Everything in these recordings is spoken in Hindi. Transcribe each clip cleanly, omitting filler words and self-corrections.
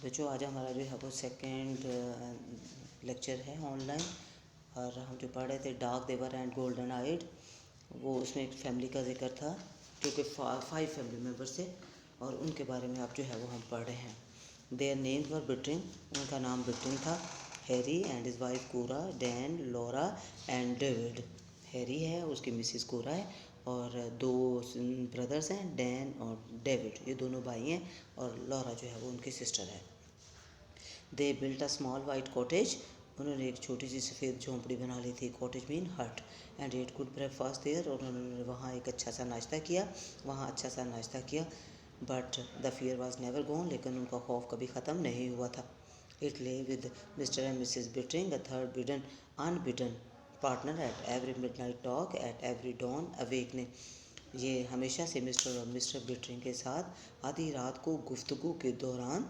बच्चों आज हमारा जो है वो सेकेंड लेक्चर है ऑनलाइन। और हम जो पढ़ रहे थे डार्क देवर एंड गोल्डन आइड, वो उसमें एक फैमिली का जिक्र था क्योंकि 5 फैमिली मेम्बर्स थे और उनके बारे में आप जो है वो हम पढ़ रहे हैं। देयर नेम्स वर बिट्रिन, उनका नाम बिट्रिन था। Harry and his wife Cora, Dan, Laura and David. Harry है, उसकी मिसिस कोरा है और 2 ब्रदर्स हैं, डैन और डेविड, ये दोनों भाई हैं और लॉरा जो है वो उनकी सिस्टर है। They built a small white cottage, उन्होंने एक छोटी सी सफ़ेद झोंपड़ी बना ली थी। Cottage mean hut. And ate good breakfast there, और उन्होंने वहाँ एक अच्छा सा नाश्ता किया, but the fear was never gone, लेकिन उनका खौफ कभी ख़त्म नहीं हुआ था। It lay with Mr and Mrs Bittering, a third bidden unbidden partner at every midnight talk, at every dawn awakening. ये हमेशा से मिस्टर और मिस्टर बिट्रिंग के साथ आधी रात को गुफ्तगू के दौरान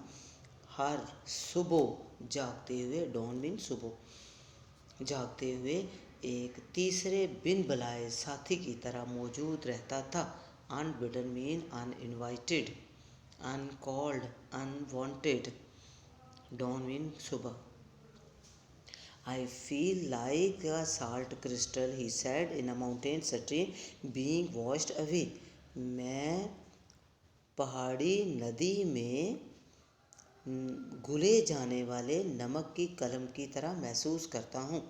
हर सुबह जागते हुए, डॉन मीन सुबह, जागते हुए एक तीसरे बिन बुलाए साथी की तरह मौजूद रहता था। Unbidden mean uninvited, uncalled, unwanted, dawn mean सुबह। I feel like a salt crystal, he said, in a mountain stream being washed away. मैं पहाड़ी नदी में घुले जाने वाले नमक की कलम की तरह महसूस करता हूँ।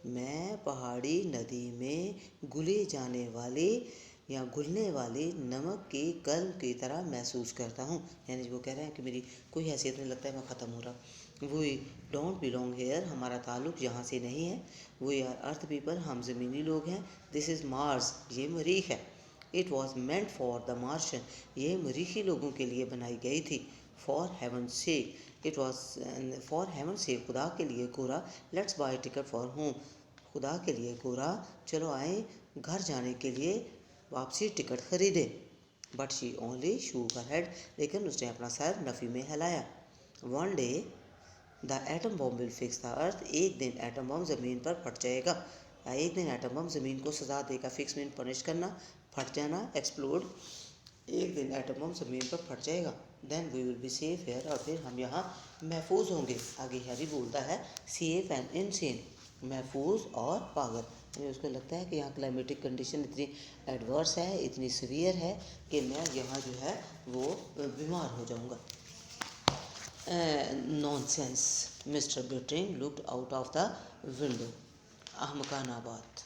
मैं पहाड़ी नदी में घुले जाने वाले या घुलने वाली नमक की कलम की तरह महसूस करता हूँ। यानी वो कह रहे हैं कि मेरी कोई हैसियत नहीं, लगता है मैं ख़त्म हो रहा। वी डोंट बिलोंग हेयर, हमारा ताल्लुक़ यहाँ से नहीं है। वी आर अर्थ पीपल, हम ज़मीनी लोग हैं। दिस इज़ मार्स, ये मरीख है। It was meant for the Martian, ये मरीखी लोगों के लिए बनाई गई थी। For heaven sake, it was for heaven sake, खुदा के लिए गोरा। Let's buy ticket for home, खुदा के लिए गोरा, चलो आए घर जाने के लिए वापसी टिकट खरीदे। But she only shoe her head, लेकिन उसने अपना सर नफ़ी में हिलाया। One day the atom bomb will fix the earth, एक दिन एटम बम ज़मीन पर फट जाएगा। एक दिन एटम बम ज़मीन को सजा देगा। फिक्स मीन पनिश करना, फट जाना, एक्सप्लोड। एक दिन एटम बम ज़मीन पर फट जाएगा। Then we will be safe here, और फिर हम यहाँ महफूज होंगे। आगे हैरी बोलता है सेफ एंड इनसेन, महफूज और पागल। यानी उसको लगता है कि यहाँ क्लाइमेटिक कंडीशन इतनी एडवर्स है, इतनी सीवियर है कि मैं यहाँ जो है वो बीमार हो जाऊँगा। Nonsense, Mr Bittering looked out of the window. अहमकाना बात।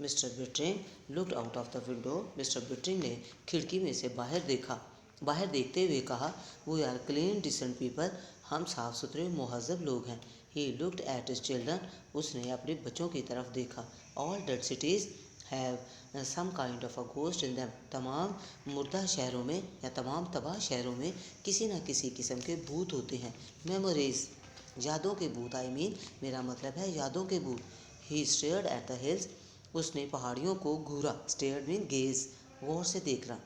Mr Bittering looked out of the window, Mr Bittering ने खिड़की में से बाहर देखा। बाहर देखते हुए कहा, we are clean decent people, हम साफ़ सुथरे मुहज़्ज़ब लोग हैं। He looked at his children, उसने अपने बच्चों की तरफ देखा। All dead cities have some kind of a ghost in them, तमाम मुर्दा शहरों में या तमाम तबाह शहरों में किसी न किसी किस्म के भूत होते हैं। मेमोरीज, यादों के भूत, आई मीन मेरा मतलब है यादों के भूत। He stared at the hills, उसने पहाड़ियों को घूरा। स्टेयर्ड मीन गेज, गौर से देखना।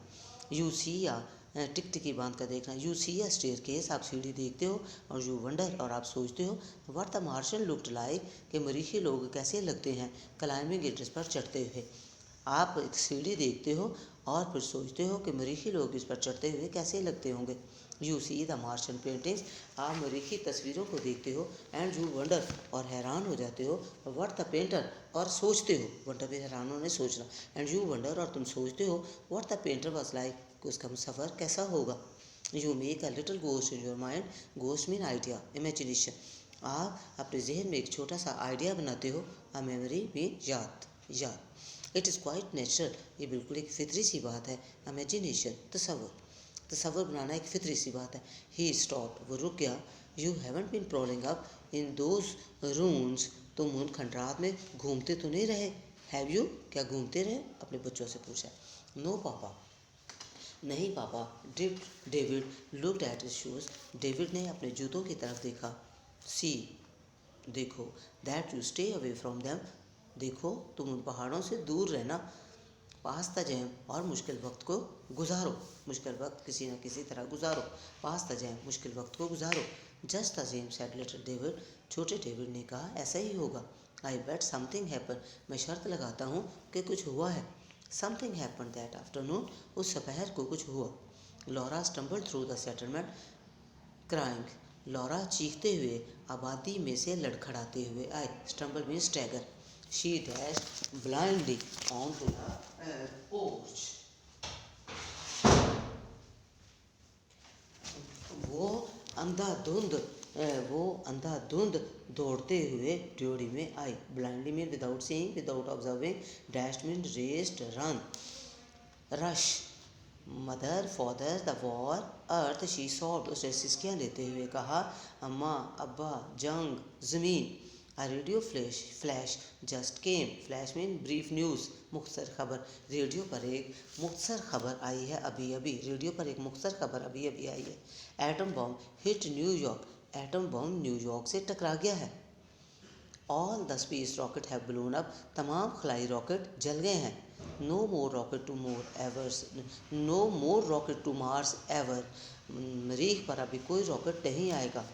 यू सी या टिकटिकी बांध कर देखना। You see a staircase, आप सीढ़ी देखते हो। और यू वंडर, और आप सोचते हो। व्हाट द मार्शन लुक्ड लाइक, कि मरीखी लोग कैसे लगते हैं क्लाइंबिंग इट पर चढ़ते हुए। आप एक सीढ़ी देखते हो और फिर सोचते हो कि मरीखी लोग इस पर चढ़ते हुए कैसे लगते होंगे। यू सी द मार्शन पेंटिंग्स, आप मरीखी तस्वीरों को देखते हो। एंड यू वंडर, और हैरान हो जाते हो। व्हाट द पेंटर, और सोचते हो। वंडर भी हैरान होने सोचना। एंड यू वंडर, और तुम सोचते हो। What the painter was like, उसका सफ़र कैसा होगा। You make a little ghost in your mind, ghost mean idea, imagination. आप अपने जहन में एक छोटा सा आइडिया बनाते हो। अ मेमोरी मीन याद, याद। इट इज़ क्वाइट नेचुरल, ये बिल्कुल एक फितरी सी बात है। इमेजिनेशन, तसव्वुर, तसव्वुर बनाना एक फितरी सी बात है। ही स्टॉप, वो रुक गया। You haven't been prowling up in those ruins, तुम उन खंडरात में घूमते तो नहीं रहे। हैव यू, क्या घूमते रहे, अपने बच्चों से पूछा। नो पापा, नहीं पापा। David looked at his shoes, David ने अपने जूतों की तरफ देखा। सी, देखो। That you stay away from them, देखो तुम उन पहाड़ों से दूर रहना। पास द जैम, और मुश्किल वक्त को गुजारो, मुश्किल वक्त किसी न किसी तरह गुजारो। पास द जैम, मुश्किल वक्त को गुजारो। Just the same said little David, छोटे डेविड ने कहा, ऐसा ही होगा। आई बेट समथिंग हैपन, मैं शर्त लगाता हूँ कि कुछ हुआ है। समथिंग हैपन दैट आफ्टरनून, उस दोपहर को कुछ हुआ। Laura stumbled through the settlement crying, Laura चीखते हुए आबादी में से लड़खड़ाते हुए आई। Stumble means stagger. She dash blindly on to the porch. वो अंधाधुंध दौड़ते हुए ड्योढ़ी में आई। Blindly mean without seeing, without observing. Dash mean raced, run, rush. Mother, father, the war, earth, she soft. उसने सिसकियाँ लेते हुए कहा, अम्मा, अब्बा, जंग, ज़मीन। A radio flash just came. Flash mean brief news, मुख्तसर खबर। रेडियो पर एक मुख्तसर खबर आई है अभी अभी। रेडियो पर एक मुख्तसर खबर अभी अभी आई है। Atom bomb hit New York. Atom bomb New York से टकरा गया है। All the space rocket have blown up. तमाम खलाई रॉकेट जल गए हैं। No more rocket to no more rocket to Mars ever. मरीख पर अभी कोई रॉकेट नहीं आएगा।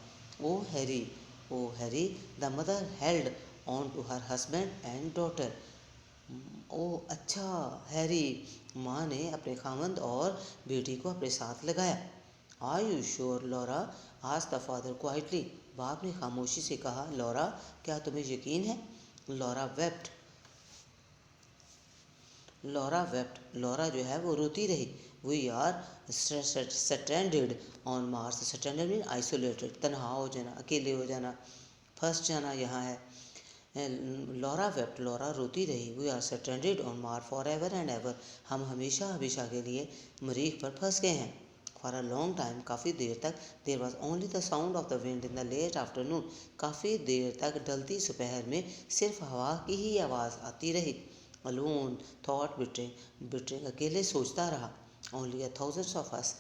Oh Harry, the mother held on to her husband and daughter. Oh अच्छा हैरी, माँ ने अपने खामंद और बेटी को अपने साथ लगाया। Are you sure Laura, asked the father quietly. बाप ने खामोशी से कहा, लॉरा, क्या तुम्हें यकीन है? Laura wept. लॉरा जो है वो रोती रही। We are stranded on Mars. Stranded mean isolated, तन्हा हो जाना, अकेले हो जाना, फंस जाना यहाँ है। लॉरा वेप्ट, लॉरा रोती रही। We are stranded on Mars for ever and ever. हम हमेशा हमेशा के लिए मरीख पर फंस गए हैं। फॉर अ लॉन्ग टाइम, काफ़ी देर तक। There was only the sound of the wind in the late afternoon. काफ़ी देर तक ढलती दोपहर में सिर्फ हवा की ही आवाज़ आती रही। अलोन थॉट बिट्रिंग, अकेले सोचता रहा। ओनली 1000 ऑफ अस,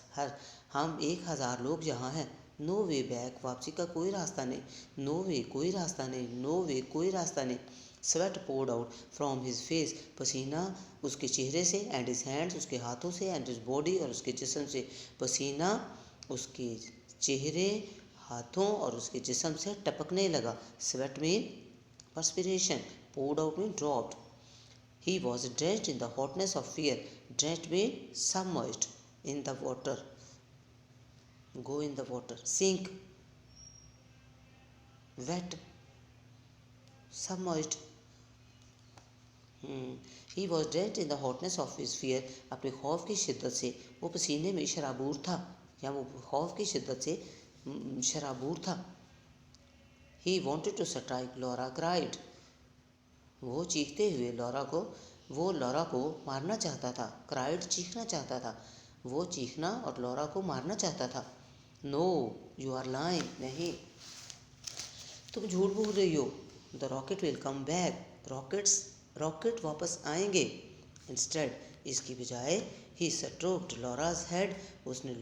हम 1000 लोग यहाँ हैं। नो वे बैक, वापसी का कोई रास्ता नहीं। नो वे, कोई रास्ता नहीं। नो वे, कोई रास्ता नहीं। Sweat poured out from his face, पसीना उसके चेहरे से, एंड हिज हैंड्स, उसके हाथों से, एंड हिज बॉडी, और उसके जिस्म से। पसीना उसके चेहरे, हाथों और उसके जिस्म से टपकने लगा। Sweat mean perspiration, poured out mean dropped. He was drenched in the hotness of fear. Drenched means submerged in the water. Go in the water. Sink. Wet. Submerged. He was drenched in the hotness of his fear. अपने खौफ की शिद्दत से वो पसीने में शराबूर था, या वो खौफ की शिद्दत से शराबूर था। He wanted to strike. Laura cried. वो चीखते हुए लॉरा को मारना चाहता था। क्राइड, चीखना चाहता था। वो चीखना और लॉरा को मारना चाहता था। नो, यू आर लाइंग, नहीं, तुम झूठ बोल रही हो। The rocket will come back, rocket वापस आएंगे। इंस्टेड, इसकी बजाय, ही स्ट्रोक्ड लॉराज हेड, उसने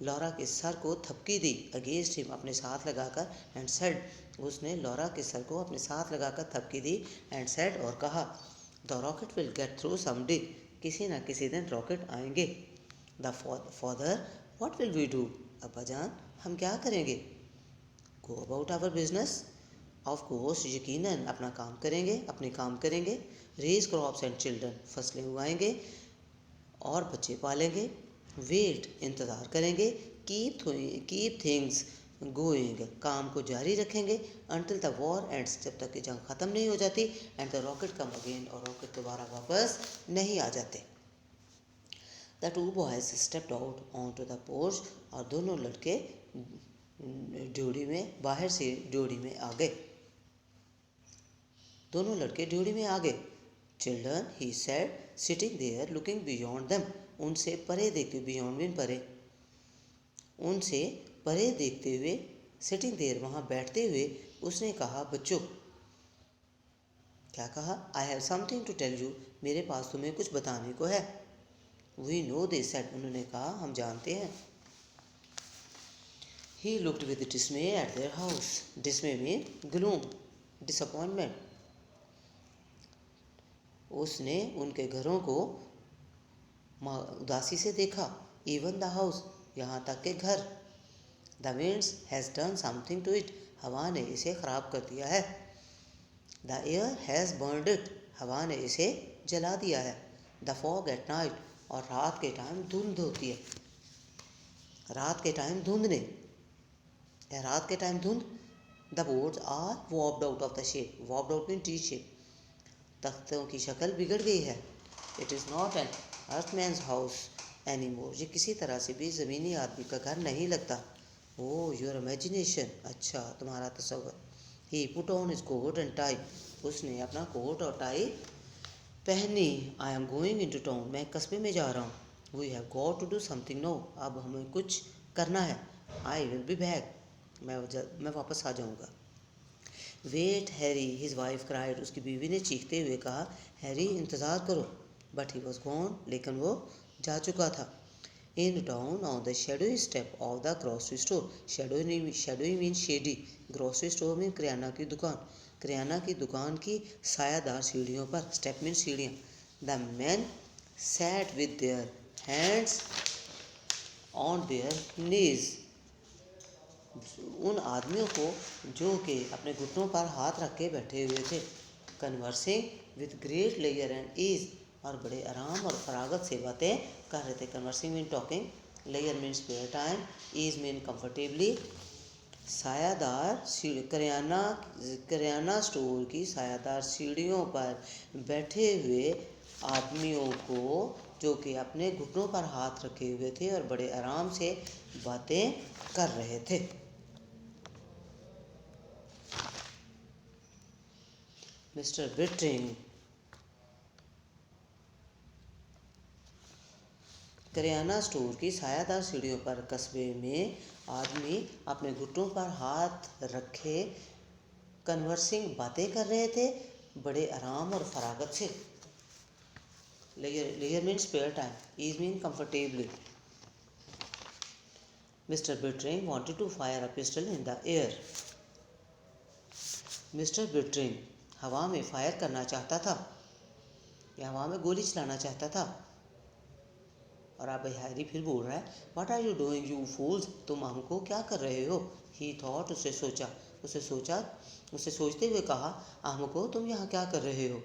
लॉरा के सर को थपकी दी। अगेंस्ट हिम, अपने साथ लगाकर। एंड सेड, उसने लॉरा के सर को अपने साथ लगाकर थपकी दी। एंड सेड, और कहा, the rocket will get through someday, किसी न किसी दिन रॉकेट आएंगे। The father, what will we do, अब्बा जान, हम क्या करेंगे? Go about our business, of course, यकीनन, अपने काम करेंगे। रेज क्रॉप्स एंड चिल्ड्रन, फसलें उगाएंगे और बच्चे पालेंगे। वेट, इंतज़ार करेंगे। कीप थिंग्स गोइंग, काम को जारी रखेंगे। अनटिल द वॉर एंड्स, जब तक कि जंग ख़त्म नहीं हो जाती। And the rocket come again, और रॉकेट दोबारा वापस नहीं आ जाते। The two boys stepped out on to the porch, और दोनों लड़के बाहर से ड्योढ़ी में आ गए। दोनों लड़के ड्योढ़ी में आ गए। Children, he said, sitting there looking beyond them, उनसे परे देखते, बियॉन्ड मीन परे, उनसे परे देखते हुए। सिटिंग देयर, वहाँ बैठते हुए। उसने कहा, बच्चों, क्या कहा? I have something to tell you, मेरे पास तुम्हें कुछ बताने को है। वी नो, दे सेड, उन्होंने कहा, हम जानते हैं। He looked with डिस्मे eight their house. डिस्मे mean gloom, disappointment. उसने उनके घरों को उदासी से देखा। इवन द हाउस, यहाँ तक के घर। The winds has done something to it, हवा ने इसे ख़राब कर दिया है। The air has burned it, हवा ने इसे जला दिया है। द फॉग एट नाइट, और रात के टाइम धुंध होती है। रात के टाइम धुंध ने। या रात के टाइम धुंध। The boards are warped out of the shape, warped out mean T shape, तख्तों की शक्ल बिगड़ गई है। It is not an earthman's house any more, ये किसी तरह से भी ज़मीनी आदमी का घर नहीं लगता। ओ योर इमेजिनेशन, अच्छा तुम्हारा तस्वर। He put on his coat and tie, उसने अपना कोट और टाई पहनी। I am going into town, मैं कस्बे में जा रहा हूँ। We have got to do something no, अब हमें कुछ करना है। आई विल बी बैक, मैं वापस आ जाऊँगा। Wait Harry, his wife cried, उसकी बीवी ने चीखते हुए कहा, हैरी इंतज़ार करो। बट ही वॉज गॉन, लेकिन वो जा चुका था। In town on the shadowy step of the grocery store, shadowy mean shady, grocery store mean किराना की दुकान, किराना की दुकान की सायादार सीढ़ियों पर, स्टेप मीन सीढ़ियाँ। The man sat with their hands on their knees, उन आदमियों को जो कि अपने घुटनों पर हाथ रख के बैठे हुए थे। कन्वर्सिंग विद ग्रेट लेयर एंड ईज, और बड़े आराम और फरागत से बातें कर रहे थे। कन्वर्सिंग मीन टॉकिंग, लेयर mean spare time, ease mean comfortably. सायादार करियाना स्टोर की सायादार सीढ़ियों पर बैठे हुए आदमियों को जो कि अपने घुटनों पर हाथ रखे हुए थे और बड़े आराम से बातें कर रहे थे। मिस्टर बिट्रिंग, करियाना स्टोर की सायादार सीढ़ियों पर कस्बे में आदमी अपने घुटनों पर हाथ रखे कन्वर्सिंग बातें कर रहे थे बड़े आराम और फरागत से। लेयर mean spare time, ease mean comfortably. Mr Bittering wanted to fire a pistol in the air. Mr Bittering हवा में फायर करना चाहता था या हवा में गोली चलाना चाहता था। और अब हैरी फिर बोल रहा है, what are you doing you fools, तुम हमको क्या कर रहे हो। ही थॉट, उससे सोचा, उसे सोचते हुए कहा, हमको तुम यहाँ क्या कर रहे हो।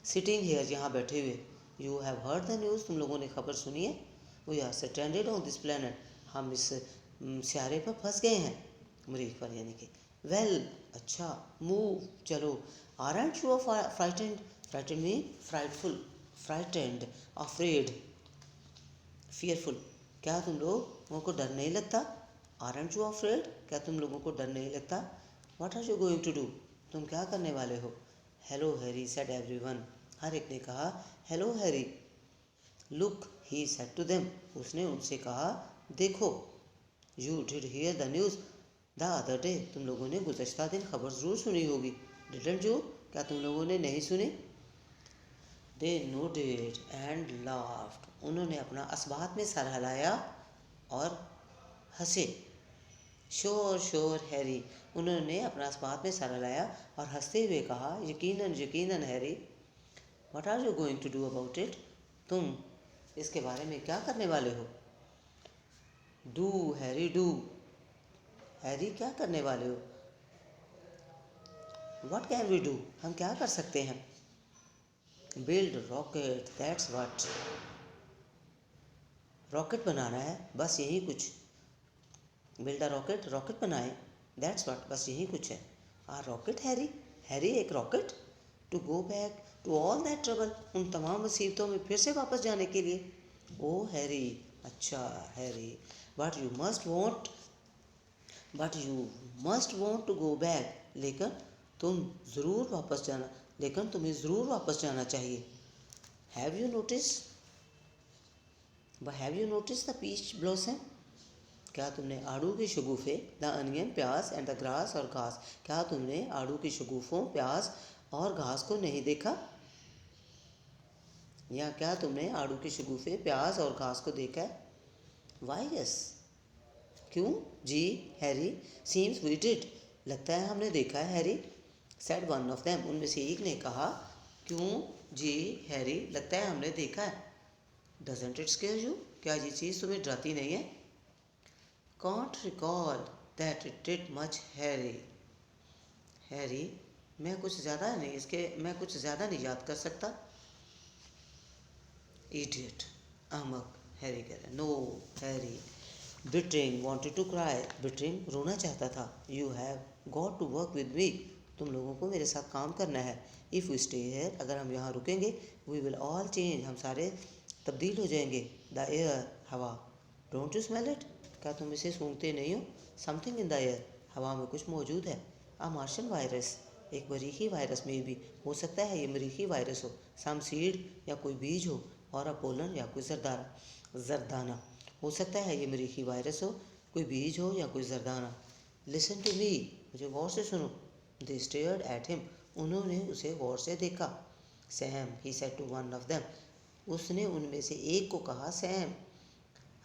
सिटिंग हेयर, यहाँ बैठे हुए। You have heard the news, तुम लोगों ने खबर सुनी है। We are stranded on this planet, हम इस सियारे पर फंस गए हैं, मरीख पर यानी कि। वेल, अच्छा, मूव, चलो। Aren't you frightened, frightened mean frightful, frightened, afraid, fearful, क्या तुम लोगों को डर नहीं लगता। आरंट यू अफ्रेड, क्या तुम लोगों को डर नहीं लगता। What are you going to do, तुम क्या करने वाले हो। हेलो हैरी सेड एवरीवन, हर एक ने कहा hello Harry. Look, he said to them, उसने उनसे कहा देखो। You did hear the news the other day, तुम लोगों ने गुज़श्ता दिन खबर ज़रूर सुनी होगी। डिडंट यू, क्या तुम लोगों ने नहीं सुनी। दे नोडेड एंड लाफ्ड, उन्होंने अपना असबात में सर हिलाया और हंसे। श्योर श्योर हैरी, उन्होंने अपना असबात में सर हिलाया और हंसते हुए कहा, यकीनन यकीनन Harry. What are you going to do about it, तुम इसके बारे में क्या करने वाले हो। डू हैरी डू, हैरी क्या करने वाले हो। व्हाट कैन वी डू, हम क्या कर सकते हैं। Build rocket, that's what, rocket बनाना है, बस यही कुछ। बिल्ड अ रॉकेट, रॉकेट बनाए। दैट्स व्हाट, बस यही कुछ है। आर रॉकेट हैरी, हैरी एक rocket. To go back to all that trouble, उन तमाम मुसीबतों में फिर से वापस जाने के लिए। ओ हैरी, अच्छा Harry. But you must want to go back, लेकिन तुम्हें ज़रूर वापस जाना चाहिए। Have you notice the peach blossom, क्या तुमने आड़ू के शगुफ़े, द अनियन प्याज एंड द ग्रास और घास, क्या तुमने आड़ू के शगुफ़ों, प्याज और घास को नहीं देखा। या क्या तुमने आड़ू के शगुफ़े, प्याज और घास को देखा है। वाई यस, क्यों जी हैरी। सीम्स वी डिड, लगता है हमने देखा है Harry. Said one of them, उनमें से एक ने कहा, क्यों जी हैरी, लगता है हमने देखा है। डजंट इट स्केयर यू, क्या ये चीज़ तुम्हें डराती नहीं है। Can't recall that it did much Harry, Harry मैं कुछ ज़्यादा नहीं याद कर सकता। इडियट, अहमक, हैरी कह रहा है। No Harry, Bittering wanted to cry, Bittering रोना चाहता था। You have got to work with me, तुम लोगों को मेरे साथ काम करना है। इफ़ वी स्टे हेयर, अगर हम यहाँ रुकेंगे, वी विल ऑल चेंज, हम सारे तब्दील हो जाएंगे। द एयर, हवा, डोंट यू स्मेल इट, क्या तुम इसे सूंघते नहीं हो? समथिंग इन द एयर, हवा में कुछ मौजूद है। अ मार्शियन वायरस, एक मरीखी वायरस में भी हो सकता है ये मरीखी वायरस हो। सम सीड, या कोई बीज हो, और अ पोलन, या कोई जरदाना, हो सकता है ये मरीखी वायरस हो, कोई बीज हो या कोई जरदाना। लिसन टू मी, मुझे गौर से सुनो। दे स्टेयर्ड एट हिम, उन्होंने उसे गौर से देखा। Sam, he said to one of them, उसने उनमें से एक को कहा सैम।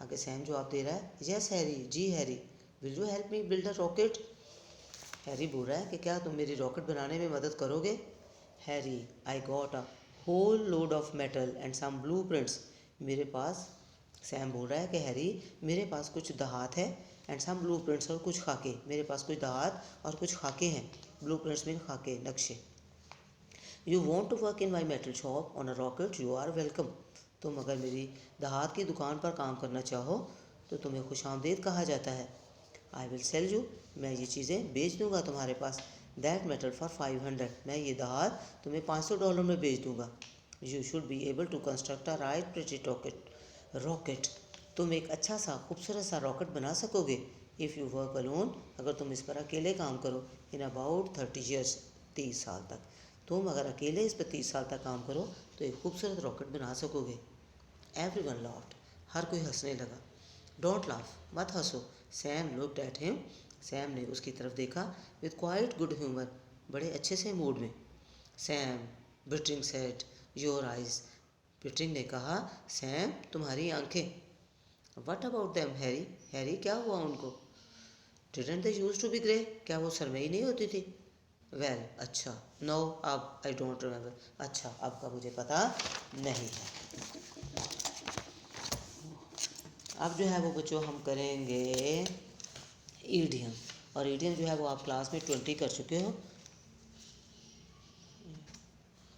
आगे सैम जवाब दे रहा है, यस हैरी, जी Harry. Will you help me build a rocket, Harry बोल रहा है कि क्या तुम मेरी रॉकेट बनाने में मदद करोगे? Harry, I got a whole load of metal and some blueprints, मेरे पास, सैम बोल रहा है कि हैरी, मेरे पास कुछ दहात है, एंड सम ब्लू प्रिंट्स, और कुछ खाके, मेरे पास कुछ दहात और कुछ खाके हैं। ब्लू प्रिंट्स मीन खाके, नक्शे। You want to work in my metal shop on a rocket, you are welcome, तुम अगर मेरी दहात की दुकान पर काम करना चाहो तो तुम्हें खुश आमदीद कहा जाता है। आई विल सेल यू, मैं ये चीज़ें बेच दूंगा तुम्हारे पास। दैट मेटल फॉर 500, मैं ये दहात तुम्हें $500 में बेच दूंगा। You should be able to construct a right pretty rocket, तुम एक अच्छा सा खूबसूरत सा रॉकेट बना सकोगे। इफ़ यू वर्क अलोन, अगर तुम इस पर अकेले काम करो, इन अबाउट 30 ईयर्स, 30 साल तक, तुम अगर अकेले इस पर 30 साल तक काम करो तो एक खूबसूरत रॉकेट बना सकोगे। एवरीवन लाफ्ड, हर कोई हंसने लगा। डोंट लाफ, मत हंसो। Sam looked at him, Sam ने उसकी तरफ देखा। विद क्वाइट गुड ह्यूमर, बड़े अच्छे से मूड में। Sam, Bittering said, your eyes, Bittering ने कहा, सैम, तुम्हारी आंखें। What about them Harry, Harry क्या हुआ उनको? Didn't they use to be grey, क्या वो सरमई नहीं होती थी? वेल, अच्छा, नो, अब आई डोंट रिमेंबर, अच्छा अब का मुझे पता नहीं है। अब जो है वो बच्चों हम करेंगे ईडियम, और ईडियम जो है वो आप क्लास में 20 कर चुके हो,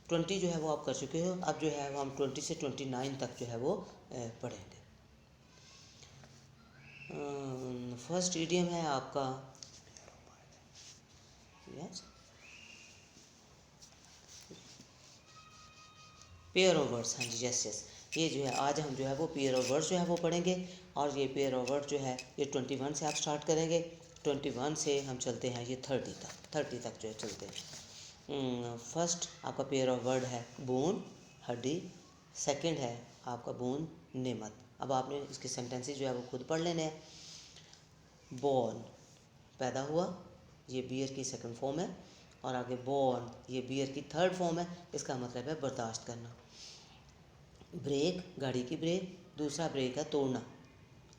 20 जो है वो आप कर चुके हो। अब जो है वो हम 20 से 29 तक जो है वो पढ़ेंगे। फर्स्ट ईडियम है आपका, यस, पेयर ऑफ वर्ड्स, हाँ जी, यस यस, ये जो है आज हम जो है वो पेयर ऑफ वर्ड्स जो है वो पढ़ेंगे। और ये पेयर ऑफ वर्ड जो है ये 21 से आप स्टार्ट करेंगे, 21 से हम चलते हैं ये 30 तक जो है चलते हैं। फर्स्ट आपका पेयर ऑफ वर्ड है बोन, हड्डी। सेकंड है आपका बोन, नेमत। अब आपने इसके सेंटेंसेस जो है वो खुद पढ़ लेने हैं। बॉर्न, पैदा हुआ, ये बियर की सेकंड फॉर्म है। और आगे बॉर्न, ये बियर की थर्ड फॉर्म है, इसका मतलब है बर्दाश्त करना। ब्रेक, गाड़ी की ब्रेक। दूसरा ब्रेक है तोड़ना।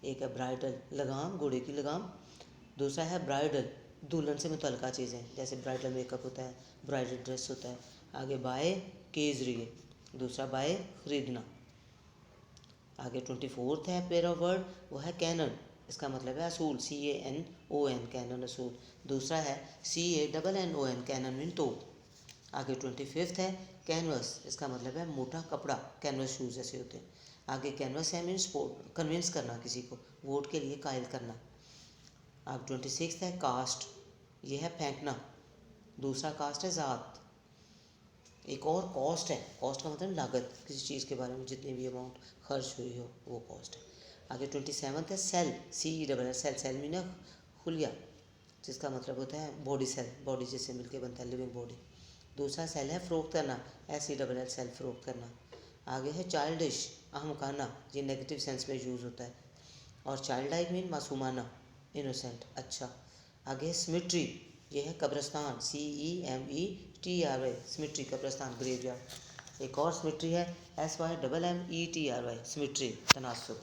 एक है ब्राइडल, लगाम, घोड़े की लगाम। दूसरा है ब्राइडल, दुल्हन से मुतल्लिका चीज़ें, जैसे ब्राइडल मेकअप होता है, ब्राइडल ड्रेस होता है। आगे बाय के ज़रिए, दूसरा बाय ख़रीदना। आगे 24th है पेयर ऑफ वर्ड, वो है कैनन, इसका मतलब है असूल, CANON, कैनन असूल। दूसरा है CANNON, कैनन मीन तोप। आगे 25th है कैनवस, इसका मतलब है मोटा कपड़ा, कैनवस शूज़ जैसे होते हैं। आगे कैनवस है मीन स्पोर्ट, कन्विंस करना किसी को, वोट के लिए कायल करना। अब 26th है कास्ट, ये है फेंकना। दूसरा कास्ट है ज़ात। एक और कॉस्ट है, कॉस्ट का मतलब लागत, किसी चीज़ के बारे में जितनी भी अमाउंट खर्च हुई हो वो कॉस्ट है। आगे 27th है cell, CELL, cell, cell mean खुलिया, जिसका मतलब होता है बॉडी सेल, बॉडी जिससे मिलके बनता है लिविंग बॉडी। दूसरा सेल है फ़रोख्त करना, SELL, सेल फ़रोख्त करना। आगे है चाइल्डिश, अहमकाना, ये नेगेटिव सेंस में यूज़ होता है। और चाइल्ड लाइक मीन मासूमाना, इनोसेंट, अच्छा। आगे सिमेट्री, ये है कब्रिस्तान, CEMETRY, सिमेट्री, कब्रिस्तान, ग्रेवयार्ड। एक और सिमेट्री है SYMMETRY, सिमेट्री, तनासुब।